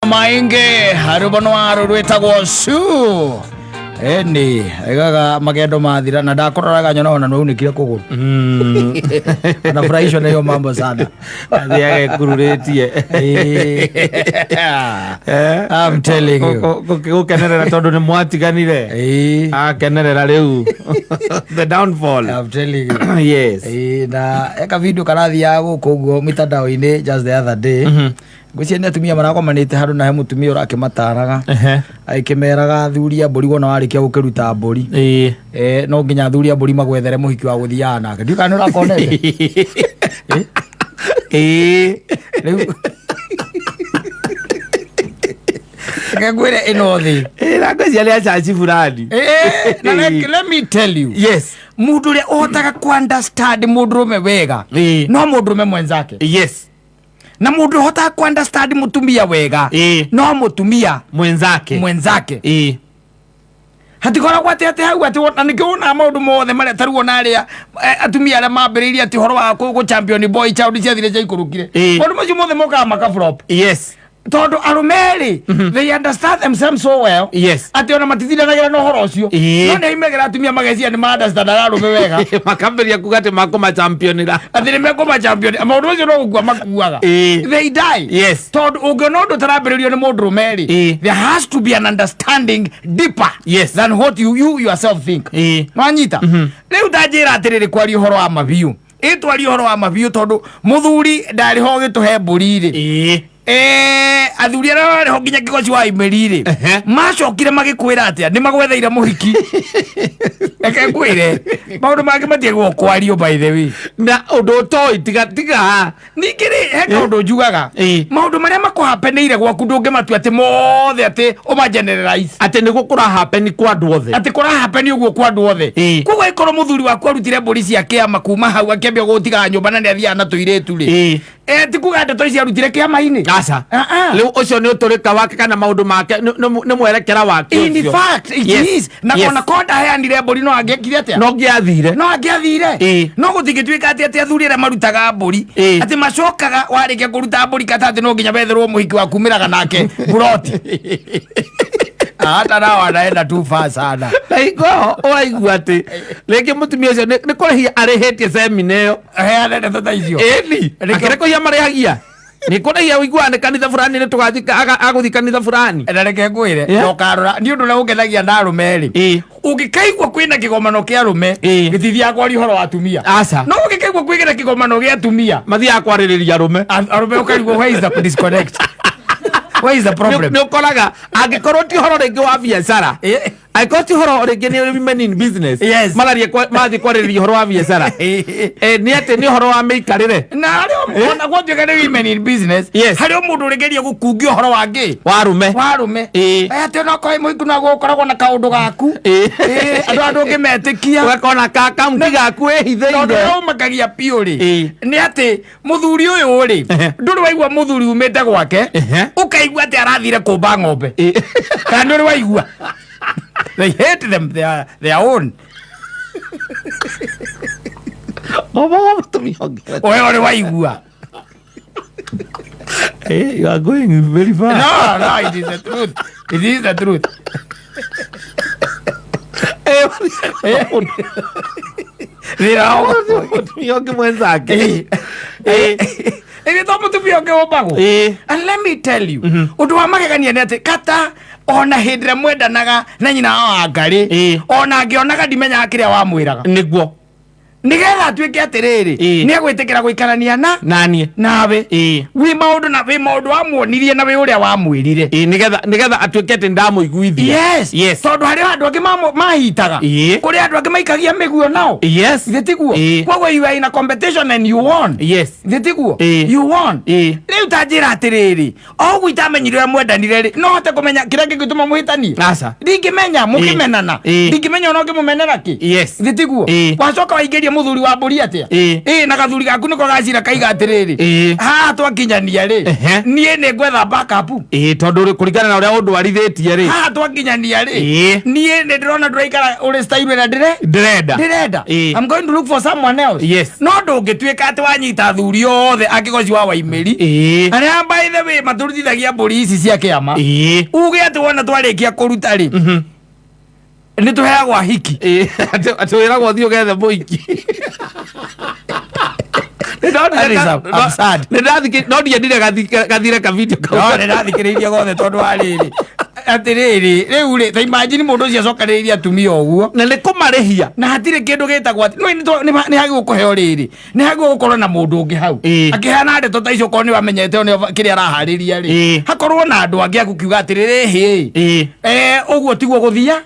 Mainge harubano arwetagwo su eni egaga magendo mathira na ndakoraga nyona na unikire kuguru na furahisho nayo mambo sana athiage kururetie I'm telling you gukenerera tondu ni mwatiganire akenerera riu the downfall. I'm telling you yes na eka video karathia gukuguo mitandao-ini just the other day gwicieni atumia marakomanite handu na he mutumia urakimataraga aikimeraga thuria mburi wona warikia gukiruta mburi no nginya thuria mburi magwethere muhiki wa guthiana nake ndiukana urakonete ngwire ino thi ngweci aria chachi fulani let me tell you yes mundu ria uhotaga ku understand mundurume wega no mundurume mwenzake yes na mundu hota ku understand mutumia wega no mutumia mwenzake hatikora kwate ate hau ati na nikiona maundu mothe mare taruo na aria atumia aria mambiriria ati horo wa ku champion boy child ciathire jaikurukire maundu macio mothe moka makaflop yes tondu arumeri they understand themselves so well yes ati ona matithira nagira no horo ucio no ne imegera atumia magacia ni ma understand arume wega makamberia kugate makoma championira ati ni mekoma champion maundu macio no gukua makuaga they die yes tondu ungeno ndu tarambiririo ni mundu rumeri there has to be an understanding deeper yes than what you yourself think nwanyita riu tajira atiriri kwari horo wa mabiu itwari horo wa mabiu tondu muthuri ndari ho gituhe mburiri athuri ara ho nginya kigoci wa imerire macokire magikwira atia ni magwetheire muhiki eke kwire maundu mangĩ matiegwo kwario by the way na undu toi tiga nikiri heka undu njugaga maundu maria makuhapeneire gwaku ndungimatua ati mothe ati uma generalize ati ni gukura happen kwa andu othe ati kura happen uguo kwa andu othe koguo ikoro muthuri waku arutire mburi ciake makuma hau akĩambia gũtiga nyũmba na nĩathiaga na tũirĩtu rĩ ti kuga ndeto ici arutire kĩama-inĩ aca rĩu ũcio nĩ ũtũrĩka wake kana maũndũ make nĩ mwerekera wake in fact it is na ona konda heanire mburi no angĩekire atĩa no angĩathire no gũtingĩtuĩka atĩ athuri arĩa marutaga mburi atĩ macokaga warĩkia kũruta mburi kata atĩ no nginya betherwo mũhiki wa kumĩraga nake buroti hata nao anaenda tu faa sana laiko waigua ati rĩngĩ mũtumia ũcio nĩ kũrĩhia arĩhĩtie semina ĩyo heanete tota icio akĩrĩkũhia marĩhagia nĩ kũrĩhia ũiguaga nĩ kanitha fulani nĩ tũgathiĩ agũthiĩ kanitha fulani na reke ngwĩre ndokarora nĩ ũndũ ũrĩa ũngenagia na arũme rĩ ũngĩkaigua kwĩna kĩgomano kĩa arũme gĩtithiaga kwaria ũhoro wa atumia aca no ũngĩkaigua kwĩna kĩgomano gĩa atumia mathiaga kwarĩrĩria arũme ũkarigwo where is the disconnect where is the problem nĩ ũkoraga angĩkorwo ti ũhoro rĩngĩ wa biacara angĩkorwo ti ũhoro rĩngĩ nĩ women in business mathiĩ kwarĩrĩria ũhoro wa biacara nĩ atĩ nĩ ũhoro wa mĩikarĩre na harĩ ona gwatuĩka nĩ women in business harĩ mũndũ ũrĩgeria gũkungia ũhoro wa ngĩ wa arũme atĩ onokorwo mũhiku naguo ũkoragwo na kaũndũ gaku andũ ũngĩmetĩkia ũgakona ka akaunti gaku ĩhithĩire tondũ ũmakagia piũ rĩ nĩ atĩ mũthuri ũyũ rĩ ndũrĩ waigua mũthuri umĩte gwake ũkaigua atĩ arathire kũmba ng'ombe kana ndũrĩ waigua they hate them their own oyo waigua you are going very far no it is the truth mutumia ũngĩ mwenzake ĩgĩtwa mũtumia ũngĩ ũmbagwo and let me tell you ũndũ wa magegania nĩ atĩ kata ona hĩndĩ ĩrĩa mwendanaga na nyina wa Ngarĩ ona angĩonaga ndimenyaga kĩrĩa wamwĩraga nĩguo nigetha atuĩke atĩrĩrĩ nĩ agwĩtĩkĩra gũikarania naniĩ nawe wĩ maũndũ wamuonirie na wĩ ũrĩa wamwĩrire nĩgetha atuĩke atĩ ndamũiguithia yes tondũ harĩ andũ angĩ mahitaga kũrĩ andũ angĩ maikagia mĩguo nao tiguo koguo you are in a competition and you won tiguo you won rĩu ta njĩra atĩrĩrĩ o ũguo itamenyire ũrĩa mwendanire rĩ no hote kũmenya kĩrĩa kĩngĩtũma mũhĩtanie ndingĩmenya mũkĩmenana ndingĩmenya ona ũngĩmũmenera kĩ tiguo wacoka waingĩria uraria muthuri wa mburi atia na gathuri gaku niko gacira kaiga atiriri ha twakinyania ri nie ne gwetha backup tondu kurigana na uria undwarithitie ri ha twakinyania ri nie ne ndirona nduraikara uri style na ndirenda I'm going to look for someone else no ndungituika ati wanyita thuri othe akigoci wa Waimeri aria by the way maturithithagia mburi ici cia kiama uge ati wona twarikia kuruta ri ni tuheagwa hiki ati wiragwo thio gethe muiki no ndiendire gathire ka video no ndirathikiriria gothe tondu ariri atiriri riu ri ta imagine mundu ucio acokaniriria atumia uguo na ni kumarihia na hatire kindu gitagwo ati ni hagi gukuheo riri ni hagi gukorwo na mundu ungi hau akihana ndeto ta icio korwo ni wamenyete ni kiri arahariria ri hakorwo na andu angi akukiuga atiriri hi uguo tiguo guthia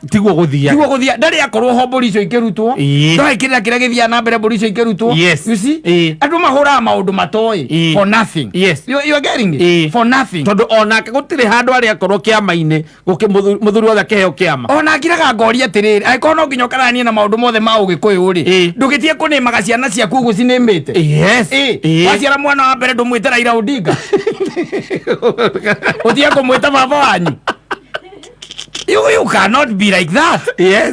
ndari akorwo ho mburi icio ikirutwo ndo ikirira kiria githia na mbere mburi icio ikirutwo you see andu mahura maundu matoi for nothing you are getting it for nothing tondu onake gutire handu ari akorwo kiama-ini guki muthuri wothe kiheo kiama ona ngiraga ngori atiriri aikorwo no nginya ukarania na maundu mothe ma ugikuyu ri ndugitie kunimaga ciana ciaku gucinimite waciara mwana wa mbere ndumwite Raila Odinga utie kumwita baba wanyu You cannot be like that.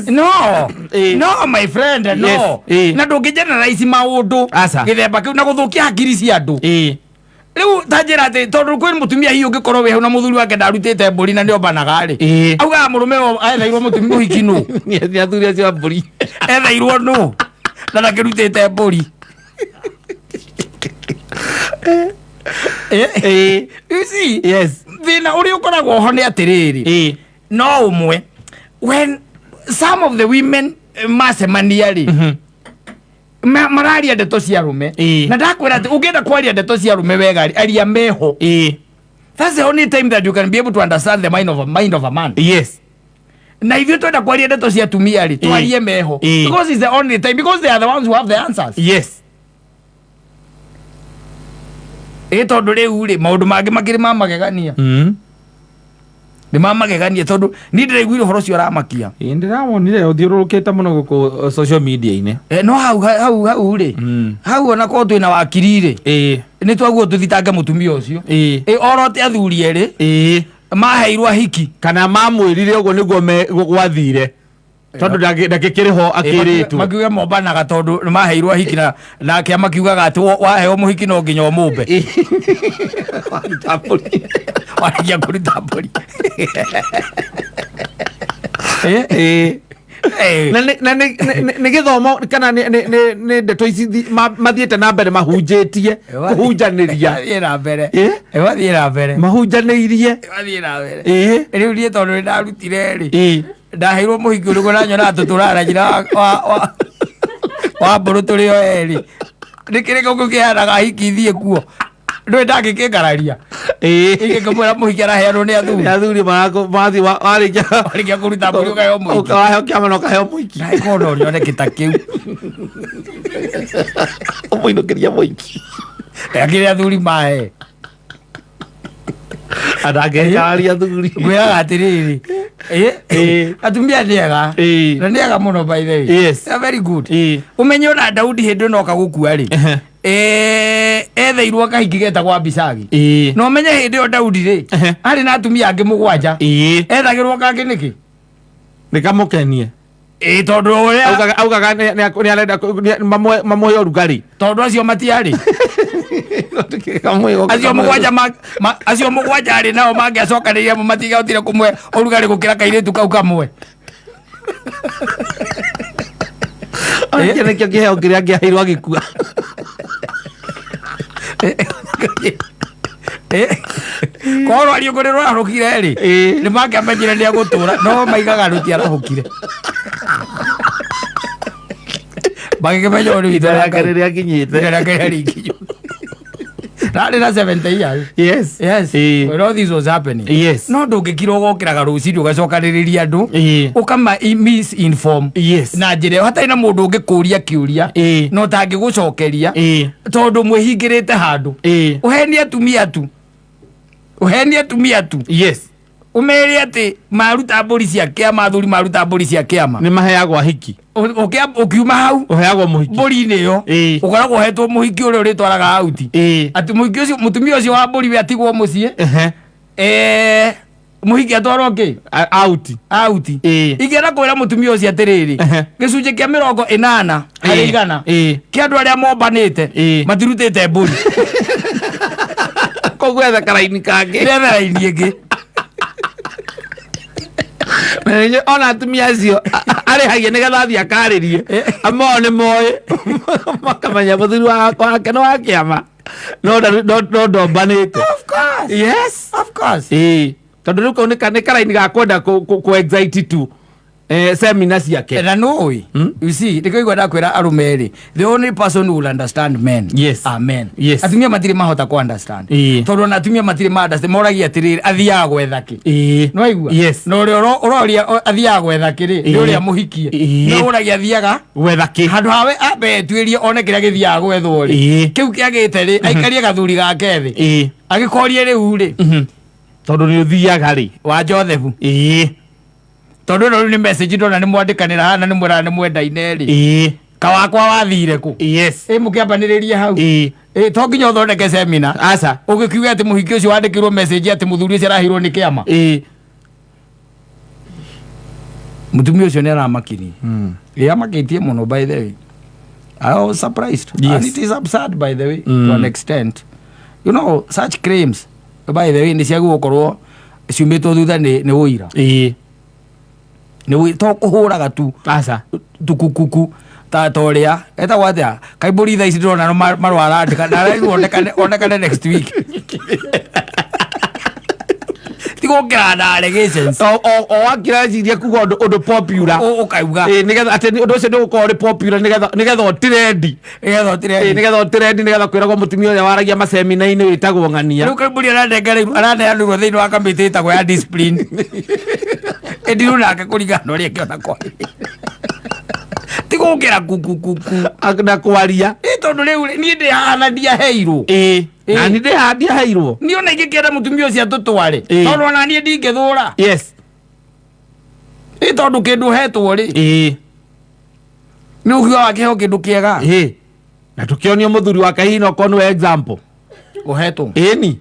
No, my friend, no. Na ndungi generalize maundu githemba kiu na guthukia hakiri cia andu riu tanjira ati tondu kwi mutumia hiyo ngikorwo we na muthuri wake ndarutite mburi na ndio banaga ri auga murume ethairwo mutumia uhiki nu ni athuri acio mburi ethairwo nu na nakirutite mburi you see thina uri ukoragwo ho ni atiriri no umwe when some of the women macemania ri mararia ndeto cia rume na ndakwira ati ungienda kwaria ndeto cia rume wega aria meho that's the only time that you can be able to understand the mind of a man na if you twenda kwaria ndeto cia tumia ri twarie meho because it's the only time because they are the ones who have the answers tondu riu ri maundu mangi makiri ma magegania ni mamagegania tondu ni ndiraiguire horo cio ramakia ndiramwonire uthiururukite muno guku social media-ini no hau ri hau ona ko twina wakiri ri ni twaguo tuthitange mutumia ucio orote athuri eri maheirwa hiki kana mamwirire uguo niguo gwathire tondu ndagikiriho akiritwo makiuga mombanaga tondu maheirwa hiki na kiama kiugaga ati waheo muhiki no nginya omumbe warikia kuruta mburi na nä gä thomo kana nä ndeto ici mathiäte na mbere mahunjätie kuhunjanä ria mahunjanä irie rä u niä tondå nä ndarutire rä ndaheirwo må hiki å rä gå nanyonaga tå tå raranyira wa mbå rå tå rä o erä nä kä rä gå kä heanaga hiki thiä kuo ndå ndangä kä ngararia ingä ngä mwä ra må hiki araheanwo nä athuri mathi warä kå ruta mbå ri å kaheo må hiki ukaheo kä ama na å kaheo må hiki ndaä rionekä ta kä u å må inå kä ria må hiki akä rä athuri mahe andangäcaria thuri ngwä raga atä rä rä atumia nä ega na nä ega må no by the way very good å menye ona Daudi hä ndä ä noka gå kua rä etheirwo kahiki getagwo Abishagi no menye hä ndä ä yo Daudi rä arä na atumia angä må gwanja ethagä rwo kangä nä kä nä kamå kenie tondå å rä a augaga nä arenda mamwe å rugarä tondå acio matiarä acio må gwanja arä nao mangä acokanä ria mo matigahotire kå mwe å rugarä gå kä ra kairä tu kau kamwe nä kä o kä heo kä rä a ngä aheirwo agä kua korwo ario kå rä rå kire rä nä mangä amenyire nä agå tå ra no maigaga rå tiarahå kire magä kä menya å rä rä rä a kinyä te rarä na 70 years when all this was happening no ndå ngä kira å gokä raga rå cinä å gacokanä rä ria andå å kama misinform na njä ra hatarä na må ndå å ngä kå ria kä å ria no tangä gå cokeria tondå mwä hingä rä te handå å henie atumia tu å umeri ati maruta mburi cia kiama athuri maruta mburi cia kiama ni maheagwa hiki ukiuma hau uheagwa muhiki mburi niyo ukoragwo hetwo muhiki uria uritwaraga auti ati muhiki ucio mutumia ucio wa mburi we atigwo mucie muhiki atwarwo ki auti ingĩenda kwĩra mutumia ucio atiriri gĩcunjĩ kĩa 80 harĩ igana kĩa andũ arĩa mombanĩte matirutĩte mburi koguo etha karaini kangĩ ingĩ ona atumia acio arĩhagia nĩgetha athiĩ akarĩrie amao nĩ moĩ makamenya mũthuri wake nĩ wa kĩama no ndombanĩte. Of course tondũ rĩu kau nĩ karaini gakwenda kũ-excite tu seminar ciake na nũĩ you see ndĩkĩigua ndakwĩra arũme rĩ the only person who will understand men are men. Atumia matirĩ mahota ku understand tondũ na atumia matirĩ ma understand moragia atĩrĩrĩ athiaga gwetha kĩ no aigua na ũrĩa ũroria athiaga gwetha kĩ rĩ nĩ ũrĩa mũhikie no ũragia athiaga gwetha kĩ handũ hawe ambe tuĩrie one kĩrĩa gĩthiaga gwethwo rĩ kĩu kĩagĩte rĩ aikarie gathuri gake thĩ agĩkorie rĩu rĩ tondũ nĩ ũthiaga rĩ wa Jothefu tondu no ni message ndona ni mwandikanira hana ni mwera ni mwendaine ri kawakwa wathire ku mukiambaniririe hau to nginya uthondeke seminar aca ugikiuga ati muhiki ucio wandikirwo message ati muthuri ucio arahirwo ni kiama mutumia ucio ni aramakini amakitie muno by the way. I was surprised and it is absurd by the way to an extent. You know such claims by the way ni ciagu gukorwo ciumĩtwo thutha ni uira ni to kuhuraga tu aca tukukuku ta toria eta watia kaiburi tha ici ndona marwara ndika ndaraigwo onekane next week tigokira na allegations o akira ciria kuga undu popular ukauga nigetha ati undu ucio ndugukorwo popular nigetha otrendi nigetha kwiragwo mutumia uria waragia maseminaini witagwo ng'ania riu kaiburi araneanirwo thiini wa kamiti itagwo ya discipline ediru nake kuringana uria kiona kwa tigokira kukukuku na kwaria tondu riu ni ndihana ndiaheirwo na ni ndiaheirwo ni ona ingĩkĩenda mutumia ucio atutware tondu ona niĩ ndingĩthũra tondu kĩndũ hetwo rĩ nĩ ũhiwa wakĩheo kĩndũ kĩega na tukionio muthuri wake hihi no konwe example uhetwo ni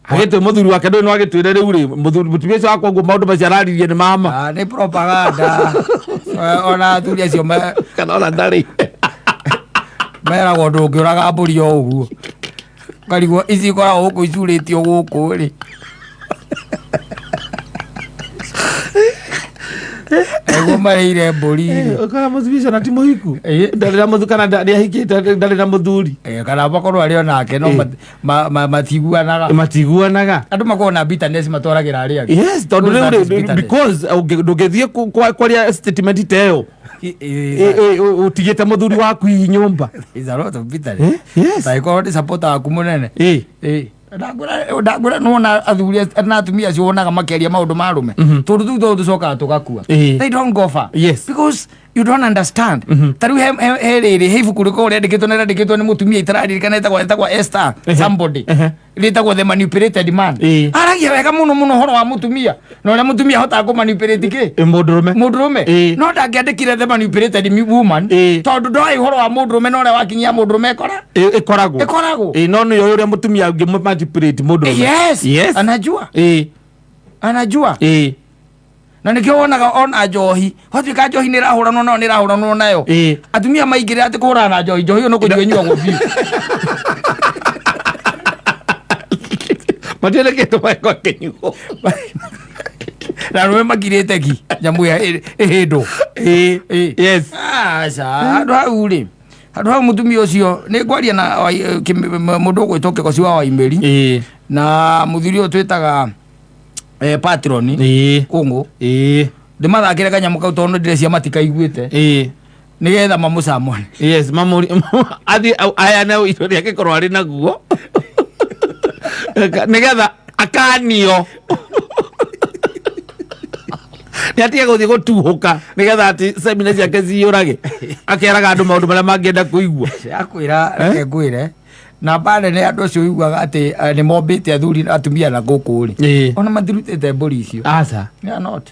agitwe muthuri wake ndũ no agitwire rĩu rĩ mutumia ũcio wakwa nguo maũndũ macio araririe nĩ mama nĩ propaganda ona athuri acio kana ona ndarĩ meragwo ndũngĩũraga mbũri o ũguo karigwo ici ikoragwo gũkũ icurĩtio gũkũ rĩ ego mareire mbũri kana mũthuri na ti mũhiku ndarĩ na mũthuri kana nĩahikĩte ndarĩ na mũthuri kana makorwo arĩ onake no matiguanaga andũ makorwo na bitterness matwaragĩra arĩa angĩ tondũ rĩu because ndũngĩthiĩ kwaria statement ta ĩyo utigĩte mũthuri waku hihi nyũmba is a lot of bitterness taĩkorwo nĩ supporter waku mũnene ndagwĩra nona athuri na atumia acio wonaga makĩaria maũndũ ma arũme tondũ tu tondũ tũcokaga tũgakua they don't go far because you don't understand tarĩu he rĩrĩ he ibuku rĩkoragwo rĩandĩkĩtwo nĩ mũtumia itararirikana ĩtagwo Esther somebody rĩtagwo the manipulated man aragia wega mũno ũhoro wa mũtumia na ũrĩa mũtumia ahotaga kũmanipulate kĩ mũndũrũme no ndangĩandĩkire the manipulated woman tondũ ndoĩ ũhoro wa mũndũrũme na ũrĩa wakinyia mũndũrũme ĩkoragwo no nĩ ũrĩa mũtumia ũngĩmanipulate mũndũrũme anajua na nikio wonaga ona njohi hotuika njohi nĩ ĩrahũranwo nayo nĩ ĩrahũranwo nayo atumia maingĩrĩra atĩ kũhũrana na njohi ĩyo no kũnyua nyuagwo biũ matiendekete maeko akĩnyuo na rũme makirĩte ki nyamũ ya ĩhĩndwo handũ hau rĩ handũ hau mũtumia ũcio nĩ ngwaria na mũndũ ũgwĩtwo Kĩgoci wa Waimĩri na mũthuri ũyũ twĩtaga patron kungu ndimathakire kanyamũ kau tondu ndĩrecia matikaiguĩte nigetha mamũcamone athi aya na indo rĩake korwo arĩ naguo nigetha akanio nĩ atige gũthiĩ gũtuhũka nigetha atĩ seminar ciake ciyũrage akeraga andũ maũndũ marĩa mangĩenda kũigua akwĩra reke ngwĩre na bare ne andu cio igwaga ati ni mombite athuri atumia na ngukuri ona mathirutite mburi icio asa ya not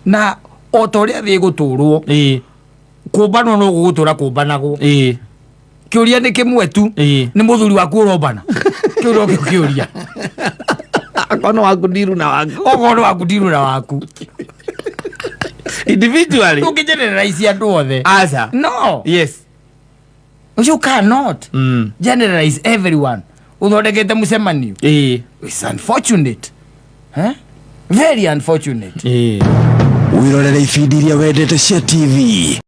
na otoria thi guturwo kumbano no gugutura kumbanagwo kiuria ni kimwe tu ni muthuri waku urombana kiuria kiuria akono waku ndiru na waku ogono waku ndiru na waku individually ukigeneralize andu othe asa no yes you cannot generalize everyone uthondekete mucemanio it's unfortunate very unfortunate wirorere ibindi iria wendete cia TV